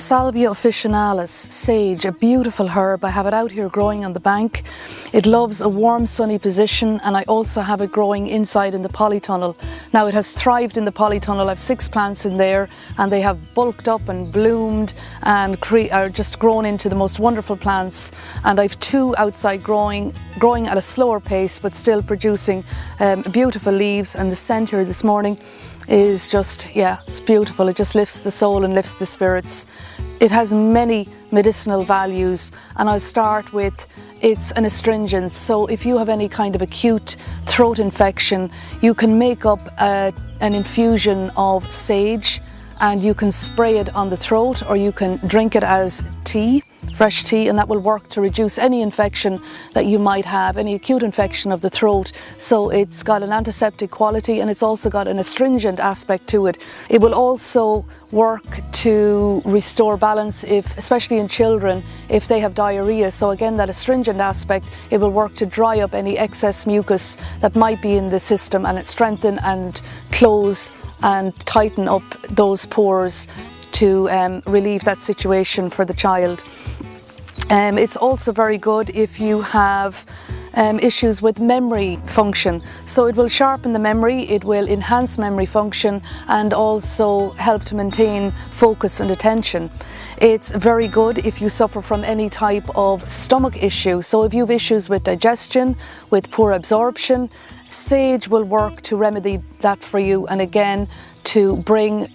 Salvia Officinalis, sage, a beautiful herb. I have it out here growing on the bank. It loves a warm sunny position, and I also have it growing inside in the polytunnel. Now it has thrived in the polytunnel. I have 6 plants in there and they have bulked up and bloomed and are just grown into the most wonderful plants. And I have 2 outside growing at a slower pace but still producing beautiful leaves, and the scent here this morning is just, yeah, it's beautiful. It just lifts the soul and lifts the spirits. It has many medicinal values, and I'll start with it's an astringent. So if you have any kind of acute throat infection, you can make up an infusion of sage and you can spray it on the throat, or you can drink it as tea, fresh tea, and that will work to reduce any infection that you might have, any acute infection of the throat. So it's got an antiseptic quality and it's also got an astringent aspect to it. It will also work to restore balance, especially in children, if they have diarrhea. So again, that astringent aspect, it will work to dry up any excess mucus that might be in the system, and it strengthen and close and tighten up those pores to relieve that situation for the child. It's also very good if you have issues with memory function. So it will sharpen the memory, it will enhance memory function, and also help to maintain focus and attention. It's very good if you suffer from any type of stomach issue. So if you have issues with digestion, with poor absorption, sage will work to remedy that for you, and again to bring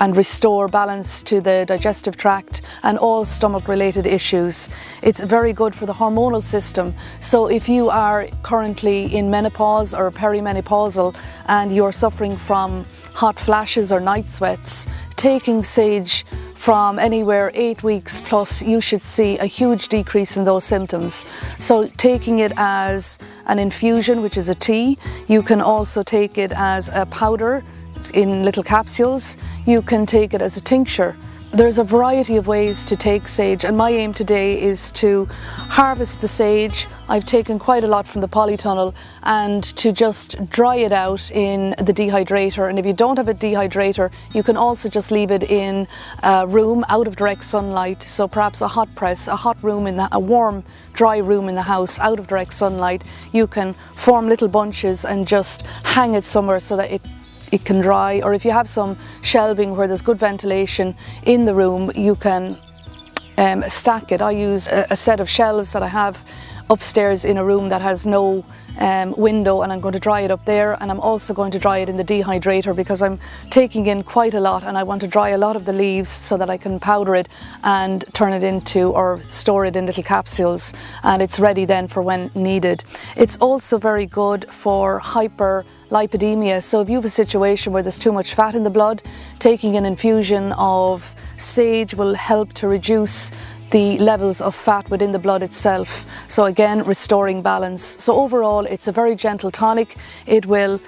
and restore balance to the digestive tract and all stomach related issues. It's very good for the hormonal system. So if you are currently in menopause or perimenopausal and you're suffering from hot flashes or night sweats, taking sage from anywhere 8 weeks plus, you should see a huge decrease in those symptoms. So taking it as an infusion, which is a tea, you can also take it as a powder in little capsules, you can take it as a tincture. There's a variety of ways to take sage, and my aim today is to harvest the sage. I've taken quite a lot from the polytunnel, and to just dry it out in the dehydrator. And if you don't have a dehydrator, you can also just leave it in a room out of direct sunlight. So perhaps a hot press, a hot room a warm, dry room in the house out of direct sunlight. You can form little bunches and just hang it somewhere so that it can dry, or if you have some shelving where there's good ventilation in the room, you can stack it. I use a set of shelves that I have upstairs in a room that has no window, and I'm going to dry it up there, and I'm also going to dry it in the dehydrator because I'm taking in quite a lot and I want to dry a lot of the leaves so that I can powder it and turn it into, or store it in little capsules, and it's ready then for when needed. It's also very good for hyperlipidemia. So if you have a situation where there's too much fat in the blood, taking an infusion of sage will help to reduce the levels of fat within the blood itself. So again, restoring balance. So overall, it's a very gentle tonic. It will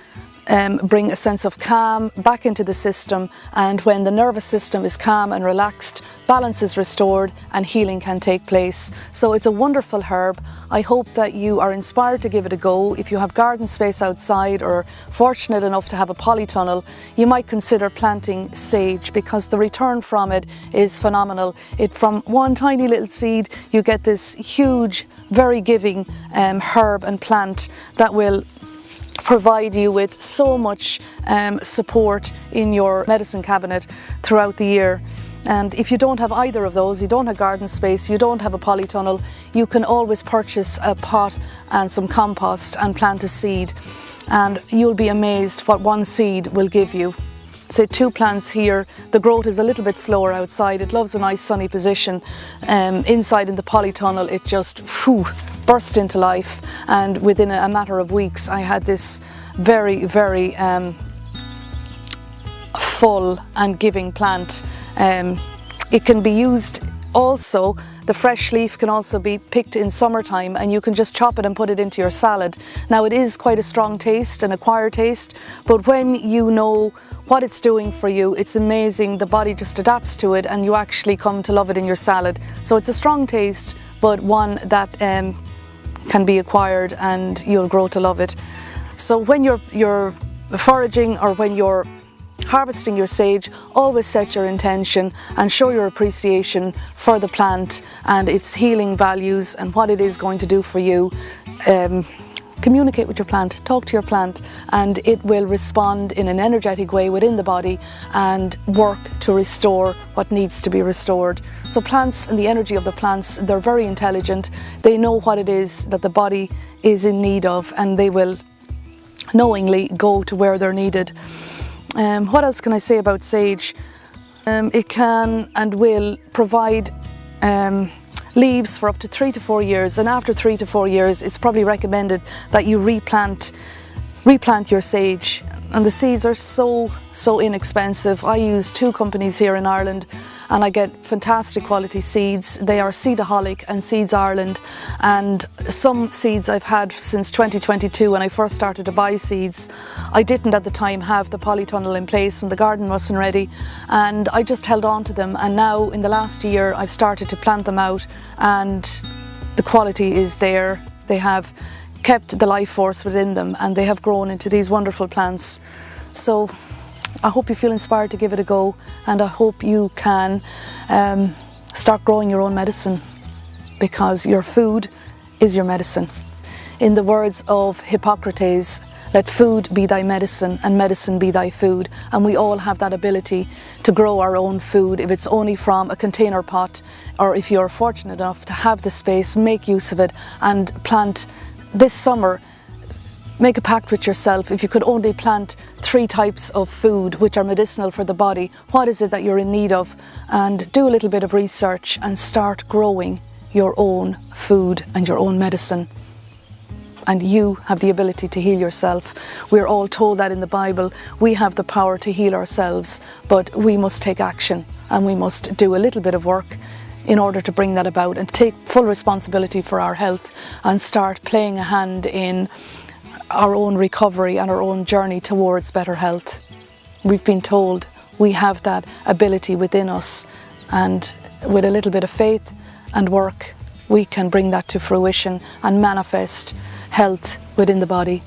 bring a sense of calm back into the system, and when the nervous system is calm and relaxed, balance is restored and healing can take place. So it's a wonderful herb. I hope that you are inspired to give it a go. If you have garden space outside or fortunate enough to have a polytunnel, you might consider planting sage, because the return from it is phenomenal. From one tiny little seed, you get this huge, very giving herb and plant that will provide you with so much support in your medicine cabinet throughout the year. And if you don't have either of those, you don't have garden space, you don't have a polytunnel, you can always purchase a pot and some compost and plant a seed, and you'll be amazed what one seed will give you. Say 2 plants here, the growth is a little bit slower outside. It loves a nice sunny position. Inside in the polytunnel, it just burst into life, and within a matter of weeks I had this very, very full and giving plant. It can be used also, the fresh leaf can also be picked in summertime, and you can just chop it and put it into your salad. Now it is quite a strong taste, an acquired taste, but when you know what it's doing for you, it's amazing. The body just adapts to it and you actually come to love it in your salad. So it's a strong taste, but one that can be acquired and you'll grow to love it. So when you're foraging, or when you're harvesting your sage, always set your intention and show your appreciation for the plant and its healing values and what it is going to do for you. Communicate with your plant, talk to your plant, and it will respond in an energetic way within the body and work to restore what needs to be restored. So plants and the energy of the plants, they're very intelligent. They know what it is that the body is in need of, and they will knowingly go to where they're needed. What else can I say about sage? It can and will provide leaves for up to 3 to 4 years, and after 3 to 4 years it's probably recommended that you replant your sage. And the seeds are so inexpensive. I use 2 companies here in Ireland and I get fantastic quality seeds. They are Seedaholic and Seeds Ireland, and some seeds I've had since 2022 when I first started to buy seeds. I didn't at the time have the polytunnel in place and the garden wasn't ready, and I just held on to them, and now in the last year I've started to plant them out and the quality is there. They have kept the life force within them and they have grown into these wonderful plants. So I hope you feel inspired to give it a go, and I hope you can start growing your own medicine, because your food is your medicine. In the words of Hippocrates, let food be thy medicine and medicine be thy food. And we all have that ability to grow our own food, if it's only from a container pot, or if you're fortunate enough to have the space, make use of it and plant. This summer, make a pact with yourself. If you could only plant 3 types of food which are medicinal for the body, what is it that you're in need of? And do a little bit of research and start growing your own food and your own medicine. And you have the ability to heal yourself. We're all told that in the Bible. We have the power to heal ourselves, but we must take action and we must do a little bit of work in order to bring that about and take full responsibility for our health and start playing a hand in our own recovery and our own journey towards better health. We've been told we have that ability within us, and with a little bit of faith and work we can bring that to fruition and manifest health within the body.